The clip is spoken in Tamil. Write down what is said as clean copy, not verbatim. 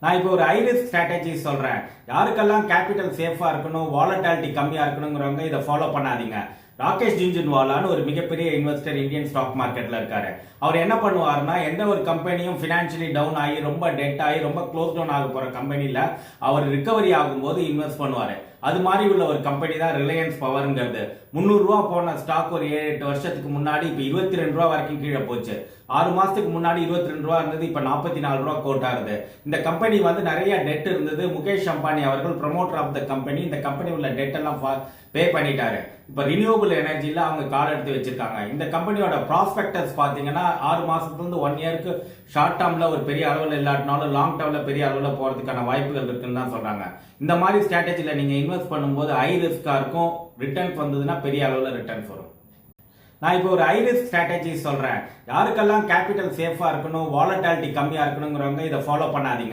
நான் இப்போ ஒரு ஹை ரிஸ்க் ஸ்ட்ராட்டஜி சொல்றேன். யாருக்கெல்லாம் கேபிட்டல் சேஃபா இருக்கணும், வாலட்டாலிட்டி கம்மியா இருக்கணுங்கிறவங்க இதை ஃபாலோ பண்ணாதீங்க. ராகேஷ் ஜுன்ஜுன்வாலான்னு ஒரு மிகப்பெரிய இன்வெஸ்டர் இந்தியன் ஸ்டாக் மார்க்கெட்ல இருக்காரு. அவர் என்ன பண்ணுவாருன்னா, எந்த ஒரு கம்பெனியும் பினான்சியலி டவுன் ஆகி ரொம்ப டெட் ஆகி ரொம்ப க்ளோஸ் டவுன் ஆக போற கம்பெனில அவர் ரிகவரி ஆகும்போது இன்வெஸ்ட் பண்ணுவாரு. அது மாதிரி உள்ள ஒரு கம்பெனி தான் ரிலையன்ஸ் பவர்ங்கிறது. 300 ரூபா போன ஸ்டாக் ஒரு 7-8 வருஷத்துக்கு முன்னாடி இப்ப 22 ரூபா வரைக்கும் கீழே போச்சு. 6 மாசத்துக்கு முன்னாடி 22 ரூபா இருந்தது, இப்ப 44 ரூபா கோட் ஆகுது. இந்த கம்பெனி வந்து நிறைய டெட் இருந்தது. முகேஷ் அம்பானி அவர்கள் ப்ரமோட்டர் ஆஃப் த கம்பெனி இந்த கம்பெனி உள்ள டெட் எல்லாம் பே பண்ணிட்டாரு. இப்ப ரினியூவபிள் எனர்ஜில அவங்க கால் எடுத்து வச்சிருக்காங்க. இந்த கம்பெனியோட ப்ராஸ்பெக்டஸ் பாத்தீங்கன்னா 6 மாசத்துல இருந்து 1 இயருக்கு ஷார்ட் டேர்ம்ல ஒரு பெரிய அளவில் இல்லாட்டினாலும் லாங் டேர்ம்ல பெரிய அளவில் போறதுக்கான வாய்ப்புகள் இருக்குன்னு தான் சொல்றாங்க. இந்த மாதிரி ஸ்ட்ராட்டஜில நீங்க இன்வெஸ்ட் பண்ணும்போது ஹை ரிஸ்கா இருக்கும். ரிட்டர்ன்ஸ் வந்ததுன்னா பெரிய அளவில் ரிட்டர்ன்ஸ் வரும். நான் இப்போ ஒரு ஹை ரிஸ்க் ஸ்ட்ராட்டஜி சொல்றேன். யாருக்கெல்லாம் கேபிட்டல் சேஃபா இருக்கணும், வாலட்டாலிட்டி கம்மியா இருக்கணுங்கிறவங்க இதை ஃபாலோ பண்ணாதீங்க.